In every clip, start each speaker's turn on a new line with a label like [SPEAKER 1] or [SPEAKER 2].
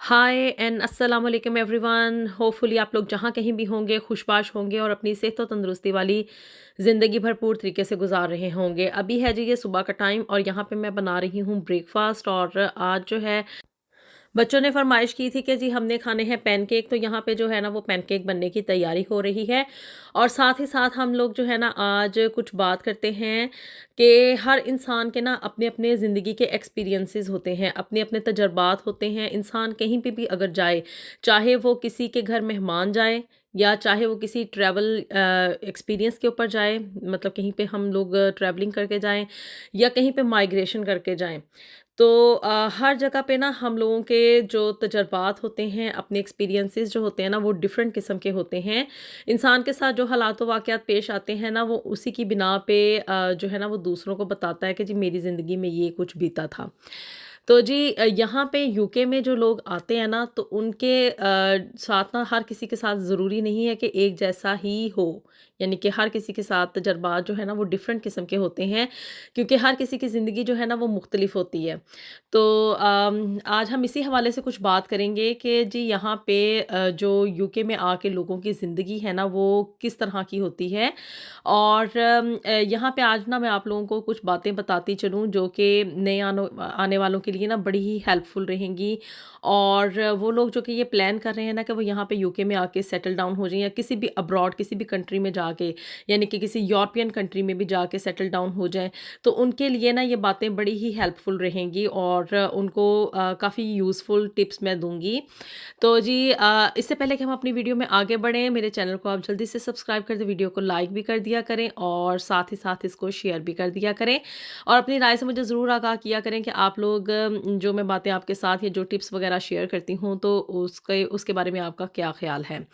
[SPEAKER 1] हाय and अस्सलाम वालेकुम everyone. Hopefully आप लोग जहाँ कहीं भी होंगे खुशबाश होंगे और अपनी सेहत और तंदुरुस्ती वाली ज़िंदगी भरपूर तरीके से गुजार रहे होंगे। अभी है जी ये सुबह का टाइम और यहाँ पे मैं बना रही हूँ ब्रेकफास्ट। और आज जो है बच्चों ने फरमाइश की थी कि जी हमने खाने हैं पैनकेक, तो यहाँ पे जो है ना वो पैनकेक बनने की तैयारी हो रही है। और साथ ही साथ हम लोग जो है ना आज कुछ बात करते हैं कि हर इंसान के ना अपने अपने ज़िंदगी के एक्सपीरियंसेस होते हैं, अपने अपने तजर्बात होते हैं। इंसान कहीं पे भी अगर जाए, चाहे वो किसी के घर मेहमान जाए या चाहे वो किसी ट्रैवल एक्सपीरियंस के ऊपर जाए, मतलब कहीं पे हम लोग ट्रैवलिंग करके जाएं या कहीं पे माइग्रेशन करके जाएं, तो हर जगह पे ना हम लोगों के जो तजर्बात होते हैं, अपने एक्सपीरियंसेस जो होते हैं ना, वो डिफरेंट किस्म के होते हैं। इंसान के साथ जो हालात व वाक़यात पेश आते हैं ना, वो उसी की बिना पे जो है ना वो दूसरों को बताता है कि जी मेरी ज़िंदगी में ये कुछ बीता था। तो जी यहाँ पे यूके में जो लोग आते हैं ना, तो उनके साथ ना हर किसी के साथ ज़रूरी नहीं है कि एक जैसा ही हो। यानी कि हर किसी के साथ तजर्बात जो है ना वो डिफरेंट किस्म के होते हैं, क्योंकि हर किसी की ज़िंदगी जो है ना वो मुख्तलिफ होती है। तो आज हम इसी हवाले से कुछ बात करेंगे कि जी यहाँ पे जो यूके में आके लोगों की ज़िंदगी है ना वो किस तरह की होती है। और यहाँ पे आज ना मैं आप लोगों को कुछ बातें बताती चलूँ जो कि नए आने वालों के लिए ना बड़ी ही हेल्पफुल रहेंगी। और वो लोग जो कि ये प्लान कर रहे हैं ना कि वो यहाँ पे यूके में आके सेटल डाउन हो जाएं या किसी भी अब्रॉड किसी भी कंट्री में जाके, यानी कि किसी यूरोपियन कंट्री में भी जाके सेटल डाउन हो जाएं, तो उनके लिए ना ये बातें बड़ी ही हेल्पफुल रहेंगी और उनको काफ़ी यूज़फुल टिप्स मैं दूंगी। तो जी इससे पहले कि हम अपनी वीडियो में आगे बढ़ें, मेरे चैनल को आप जल्दी से सब्सक्राइब कर दें, वीडियो को लाइक भी कर दिया करें और साथ ही साथ इसको शेयर भी कर दिया करें। और अपनी राय से मुझे ज़रूर आगाह किया करें कि आप लोग जो मैं बातें आपके साथ या जो टिप्स वगैरह शेयर करती हूँ, तो उसके उसके बारे में आपका क्या ख्याल है।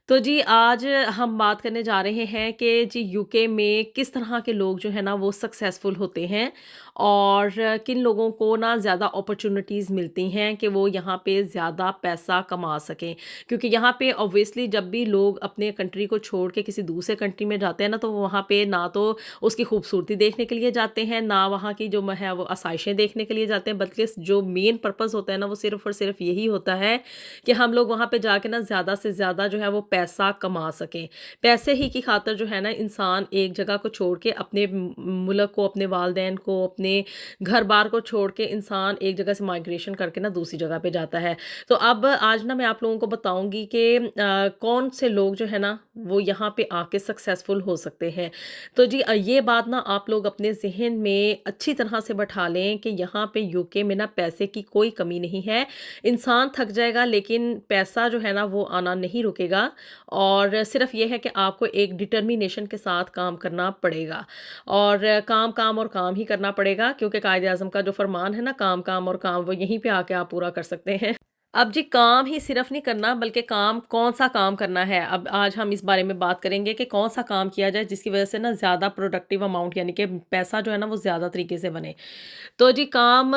[SPEAKER 1] तो जी आज हम बात करने जा रहे हैं कि जी यूके में किस तरह के लोग जो है ना वो सक्सेसफुल होते हैं और किन लोगों को ना ज़्यादा अपॉर्चुनिटीज़ मिलती हैं कि वो यहाँ पे ज़्यादा पैसा कमा सकें। क्योंकि यहाँ पे ऑब्वियसली जब भी लोग अपने कंट्री को छोड़ के किसी दूसरे कंट्री में जाते हैं ना, तो वो वहाँ पे ना तो उसकी खूबसूरती देखने के लिए जाते हैं, ना वहाँ की जो है वो आसाइशें देखने के लिए जाते हैं, बल्कि जो मेन पर्पस होता है ना वो सिर्फ और सिर्फ यही होता है कि हम लोग वहाँ पे जाके ना ज़्यादा से ज़्यादा जो है वो पैसा कमा सकें। पैसे ही की खातिर जो है ना इंसान एक जगह को छोड़ के अपने मुल्क को, अपने वालदैन को, अपने घर-बार को छोड़ के इंसान एक जगह से माइग्रेशन करके ना दूसरी जगह पे जाता है। तो अब आज ना मैं आप लोगों को बताऊँगी कि कौन से लोग जो है ना वो यहाँ पे आके सक्सेसफुल हो सकते हैं। तो जी ये बात ना आप लोग अपने ज़हन में अच्छी तरह से बैठा लें कि यहाँ पे यूके में ना पैसे की कोई कमी नहीं है। इंसान थक जाएगा लेकिन पैसा जो है ना वो आना नहीं रुकेगा। और सिर्फ ये है कि आपको एक डिटर्मिनेशन के साथ काम करना पड़ेगा और काम काम और काम ही करना पड़ेगा, क्योंकि कायदे आज़म का जो फरमान है ना, काम काम और काम, वो यहीं पे आके आप पूरा कर सकते हैं। अब जी काम ही सिर्फ नहीं करना, बल्कि काम कौन-सा काम करना है। अब आज हम इस बारे में बात करेंगे कि कौन-सा काम किया जाए जिसकी वज़ह से ना ज़्यादा प्रोडक्टिव अमाउंट, यानी कि पैसा जो है ना वो ज़्यादा तरीके से बने। तो जी काम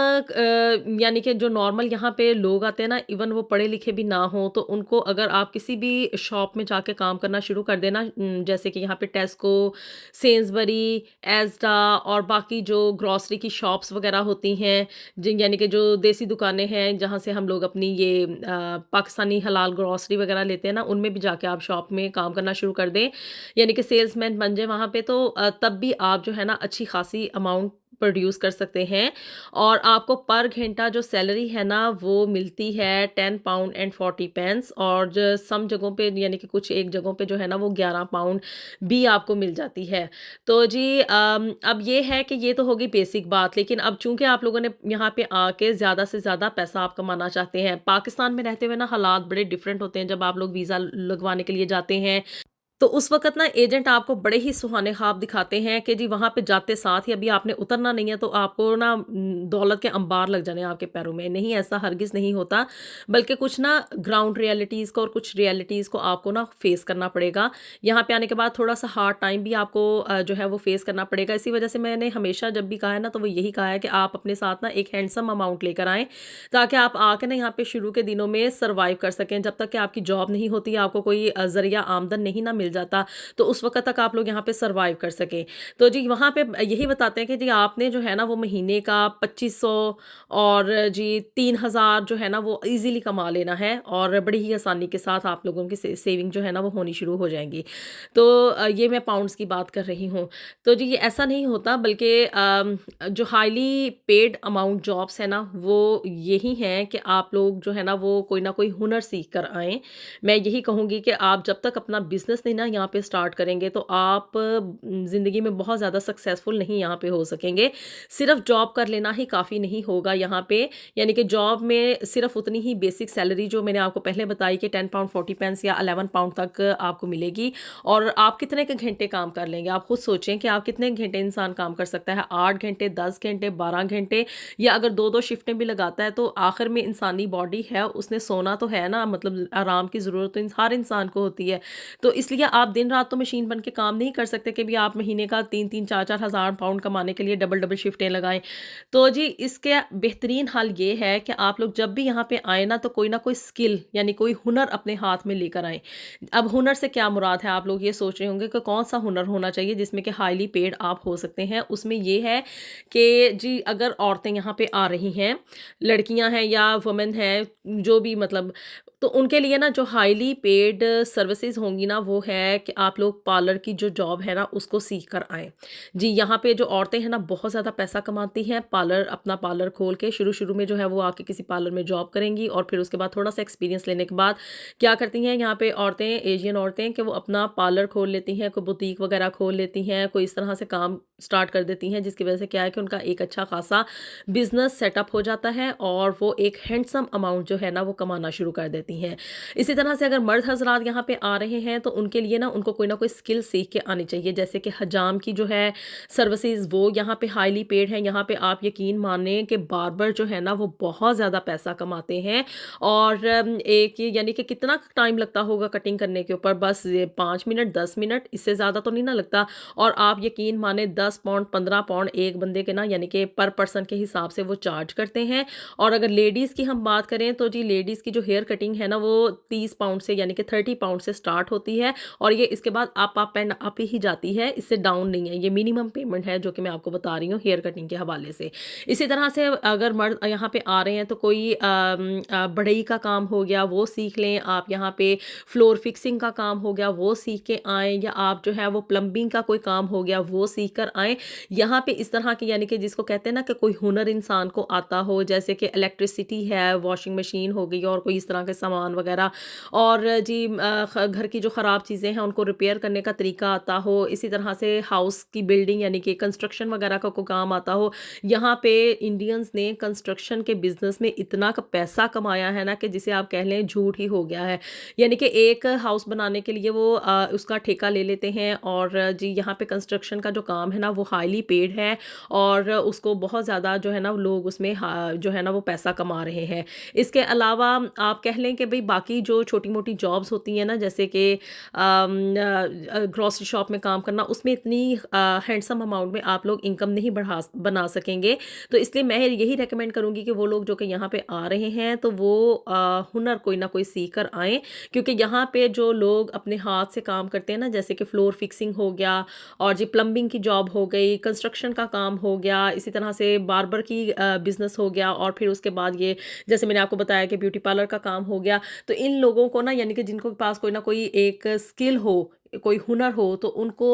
[SPEAKER 1] यानी कि जो नॉर्मल यहाँ पे लोग आते हैं ना, इवन वो पढ़े लिखे भी ना हों, तो उनको अगर आप किसी भी शॉप में जाके काम करना शुरू कर देना, जैसे कि यहाँ पे टेस्को, सेन्सबरी, एज़डा और बाकी जो ग्रॉसरी की शॉप्स वगैरह होती हैं, जिन यानी कि जो देसी दुकानें हैं जहाँ से हम लोग अपनी ये पाकिस्तानी हलाल ग्रॉसरी वगैरह लेते हैं ना, उनमें भी जाके आप शॉप में काम करना शुरू कर दें, यानी कि सेल्समैन बन जाए वहाँ पे, तो तब भी आप जो है ना अच्छी खासी अमाउंट प्रोड्यूस कर सकते हैं। और आपको पर घंटा जो सैलरी है ना वो मिलती है 10 पाउंड एंड 40 पेंस, और जो सम जगहों पे यानी कि कुछ एक जगहों पे जो है ना वो 11 पाउंड भी आपको मिल जाती है। तो जी अब ये है कि ये तो होगी बेसिक बात, लेकिन अब चूंकि आप लोगों ने यहाँ पे आके ज़्यादा से ज़्यादा पैसा आप कमाना चाहते हैं, पाकिस्तान में रहते हुए ना हालात बड़े डिफरेंट होते हैं। जब आप लोग वीज़ा लगवाने के लिए जाते हैं, तो उस वक़्त ना एजेंट आपको बड़े ही सुहाने ख्वाब दिखाते हैं कि जी वहाँ पे जाते साथ ही, अभी आपने उतरना नहीं है तो आपको ना दौलत के अंबार लग जाने हैं आपके पैरों में। नहीं, ऐसा हरगिज़ नहीं होता, बल्कि कुछ ना ग्राउंड रियलिटीज़ को और कुछ रियलिटीज़ को आपको ना फ़ेस करना पड़ेगा। यहाँ पे आने के बाद थोड़ा-सा हार्ड टाइम भी आपको जो है वो फ़ेस करना पड़ेगा। इसी वजह से मैंने हमेशा जब भी कहा है ना, तो वो यही कहा है कि आप अपने साथ ना एक हैंडसम अमाउंट लेकर आएँ, ताकि आप आके ना यहाँ पे शुरू के दिनों में सर्वाइव कर सकें। जब तक कि आपकी जॉब नहीं होती, आपको कोई ज़रिया आमदन नहीं ना मिल जाता, तो उस वक़्त तक आप लोग यहाँ पे सर्वाइव कर सकें। तो जी वहाँ पे यही बताते हैं कि जी आपने जो है ना वो महीने का 2500 और जी 3000 जो है ना वो ईज़िली कमा लेना है और बड़ी ही आसानी के साथ आप लोगों की सेविंग जो है ना वो होनी शुरू हो जाएँगी। तो ये मैं पाउंड्स की बात कर रही हूँ। तो जी ये ऐसा नहीं होता, बल्कि जो हाईली पेड अमाउंट जॉब्स है ना वो यही हैं कि आप लोग जो है ना वो कोई ना कोई हुनर सीख कर आएँ। मैं यही कहूँगी कि आप जब तक अपना बिज़नेस नहीं ना यहाँ पे स्टार्ट करेंगे तो आप ज़िंदगी में बहुत ज़्यादा सक्सेसफुल नहीं यहाँ पे हो सकेंगे। सिर्फ़ जॉब कर लेना ही काफ़ी नहीं होगा यहाँ पे, यानी कि जॉब में सिर्फ़ उतनी ही बेसिक सैलरी जो मैंने आपको पहले बताई कि 10 पाउंड 40 पेंस या 11 पाउंड तक आपको मिलेगी। और आप कितने के घंटे काम कर लेंगे? आप खुद सोचें कि आप कितने घंटे इंसान काम कर सकता है? 8 घंटे, 10 घंटे, 12 घंटे, या अगर 2-2 शिफ्टें भी लगाता है तो आखिर में इंसानी बॉडी है, उसने सोना तो है ना, मतलब आराम की ज़रूरत तो हर इंसान को होती है। तो इसलिए आप दिन-रात तो मशीन बन के काम नहीं कर सकते कि भी आप महीने का 3-3 4-4 हज़ार पाउंड कमाने के लिए डबल-डबल शिफ्टें लगाएँ। तो जी इसके बेहतरीन हल ये है कि आप लोग जब भी यहाँ पे आएँ ना तो कोई ना कोई स्किल यानी कोई हुनर अपने हाथ में लेकर आएँ। अब हुनर से क्या मुराद है? आप लोग ये सोच रहे होंगे कि कौन-सा हुनर होना चाहिए जिसमें कि हाईली पेड आप हो सकते हैं। उसमें ये है कि जी अगर औरतें यहाँ पे आ रही हैं, लड़कियाँ हैं या वुमेन हैं, जो भी मतलब, तो उनके लिए ना जो हाईली पेड सर्विसेज़ होंगी ना वो है कि आप लोग पार्लर की जो जॉब है ना उसको सीख कर आएँ। जी, यहाँ पे जो औरतें हैं ना बहुत ज़्यादा पैसा कमाती हैं, अपना पार्लर खोल के शुरू-शुरू में जो है वो आके किसी पार्लर में जॉब करेंगी और फिर उसके बाद थोड़ा-सा एक्सपीरियंस लेने के बाद क्या करती हैं यहाँ पे औरतें, एशियन औरतें, कि वो अपना पार्लर खोल लेती हैं, कोई बुटीक वगैरह खोल लेती हैं, कोई इस तरह से काम स्टार्ट कर देती हैं, जिसकी वजह से क्या है कि उनका एक अच्छा खासा बिज़नेस सेटअप हो जाता है और वो एक हैंडसम अमाउंट जो है ना वो कमाना शुरू कर देती हैं। इसी तरह से अगर मर्द हज़रात यहाँ पे आ रहे हैं तो उनके लिए ना उनको कोई ना कोई स्किल सीख के आनी चाहिए, जैसे कि हजाम की जो है सर्विसेज़ वो यहाँ पे हाईली पेड है। यहाँ पे आप यकीन मानें कि बार्बर जो है ना वो बहुत ज़्यादा पैसा कमाते हैं और एक ये यानी कि कितना टाइम लगता होगा कटिंग करने के ऊपर, बस ये 5 मिनट 10 मिनट, इससे ज़्यादा तो नहीं ना लगता। और आप यकीन माने 10 पाउंड 15 पाउंड एक बंदे के ना यानी कि पर पर्सन के हिसाब से वो चार्ज करते हैं। और अगर लेडीज़ की हम बात करें तो जी लेडीज़ की जो हेयर कटिंग है ना वो 30 पाउंड से यानी कि 30 पाउंड से स्टार्ट होती है और ये इसके बाद अप एंड अप ही जाती है, इससे डाउन नहीं है। ये मिनिमम पेमेंट है जो कि मैं आपको बता रही हूँ हेयर कटिंग के हवाले से। इसी तरह से अगर मर्द यहाँ पे आ रहे हैं तो कोई बढ़ई का काम हो गया वो सीख लें, आप यहाँ पे फ्लोर फिक्सिंग का काम हो गया वो सीख के आएँ, या आप जो है वो प्लम्बिंग का कोई काम हो गया वो सीख कर आएँ। यहाँ पे इस तरह की यानी कि जिसको कहते हैं ना कि कोई हुनर इंसान को आता हो, जैसे कि इलेक्ट्रिसिटी है, वॉशिंग मशीन हो गई और कोई इस तरह के सामान वगैरह, और जी घर की जो ख़राब चीज़ें हैं उनको रिपेयर करने का तरीका आता हो। इसी तरह से हाउस की बिल्डिंग यानी कि कंस्ट्रक्शन वगैरह का कोई काम आता हो। यहाँ पे इंडियंस ने कंस्ट्रक्शन के बिज़नेस में इतना पैसा कमाया है ना कि जिसे आप कह लें झूठ ही हो गया है। यानी कि एक हाउस बनाने के लिए वो उसका ठेका ले लेते हैं और जी यहाँ पे कंस्ट्रक्शन का जो काम है ना वो हाईली पेड है और उसको बहुत ज़्यादा जो है ना लोग उसमें जो है ना वो पैसा कमा रहे हैं। इसके अलावा आप कह लें कि भई बाकी जो छोटी-मोटी जॉब्स होती हैं ना, जैसे कि ग्रोसरी शॉप में काम करना, उसमें इतनी हैंडसम अमाउंट में आप लोग इनकम नहीं बना सकेंगे। तो इसलिए मैं यही रिकमेंड करूँगी कि वो लोग जो कि यहाँ पे आ रहे हैं तो वो हुनर कोई ना कोई सीख कर आएँ, क्योंकि यहाँ पे जो लोग अपने हाथ से काम करते हैं ना, जैसे कि फ्लोर फिक्सिंग हो गया और जी प्लम्बिंग की जॉब हो गई, कंस्ट्रक्शन का काम हो गया, इसी तरह से बार्बर की बिज़नेस हो गया और फिर उसके बाद ये जैसे मैंने आपको बताया कि ब्यूटी पार्लर का काम हो गया। तो इन लोगों को ना यानी कि जिनको पास कोई ना कोई एक स्किल हो, कोई हुनर हो, तो उनको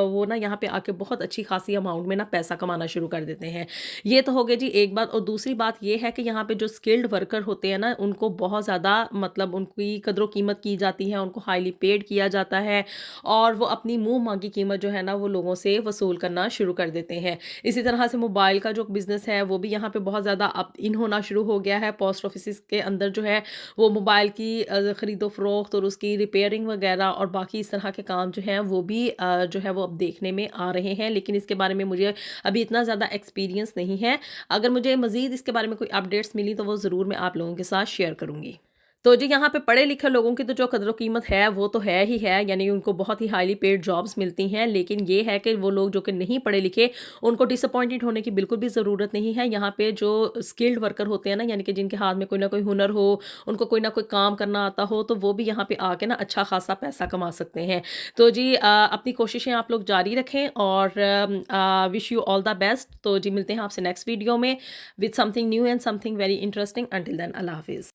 [SPEAKER 1] वो ना यहाँ पे आके बहुत अच्छी खासी अमाउंट में ना पैसा कमाना शुरू कर देते हैं। ये तो हो गई जी एक बात, और दूसरी बात ये है कि यहाँ पे जो स्किल्ड वर्कर होते हैं ना उनको बहुत ज़्यादा मतलब उनकी कदर कीमत की जाती है, उनको हाईली पेड किया जाता है और वो अपनी मुँह मांगी कीमत जो है ना वो लोगों से वसूल करना शुरू कर देते हैं। इसी तरह से मोबाइल का जो बिज़नेस है वो भी यहाँ पे बहुत ज़्यादा अब इन होना शुरू हो गया है। पोस्ट ऑफिसेज़ के अंदर जो है वो मोबाइल की ख़रीदो फ़रोख्त और उसकी रिपेयरिंग वगैरह और बाकी इस तरह के काम जो हैं वो भी जो है वो अब देखने में आ रहे हैं, लेकिन इसके बारे में मुझे अभी इतना ज़्यादा एक्सपीरियंस नहीं है। अगर मुझे मज़ीद इसके बारे में कोई अपडेट्स मिली तो वो ज़रूर मैं आप लोगों के साथ शेयर करूँगी। तो जी यहाँ पे पढ़े लिखे लोगों की तो जो कदर कीमत है वो तो है ही है, यानी उनको बहुत ही हाईली पेड जॉब्स मिलती हैं। लेकिन ये है कि वो लोग जो कि नहीं पढ़े लिखे, उनको डिसअपॉइंटेड होने की बिल्कुल भी ज़रूरत नहीं है। यहाँ पे जो स्किल्ड वर्कर होते हैं ना, यानी कि जिनके हाथ में कोई ना कोई हुनर हो, उनको कोई ना कोई काम करना आता हो, तो वो भी यहाँ पे आके ना अच्छा खासा पैसा कमा सकते हैं। तो जी अपनी कोशिशें आप लोग जारी रखें और wish you all the best. तो जी मिलते हैं आपसे नेक्स्ट वीडियो में with something new and something very interesting. Until then अल्लाह हाफिज़।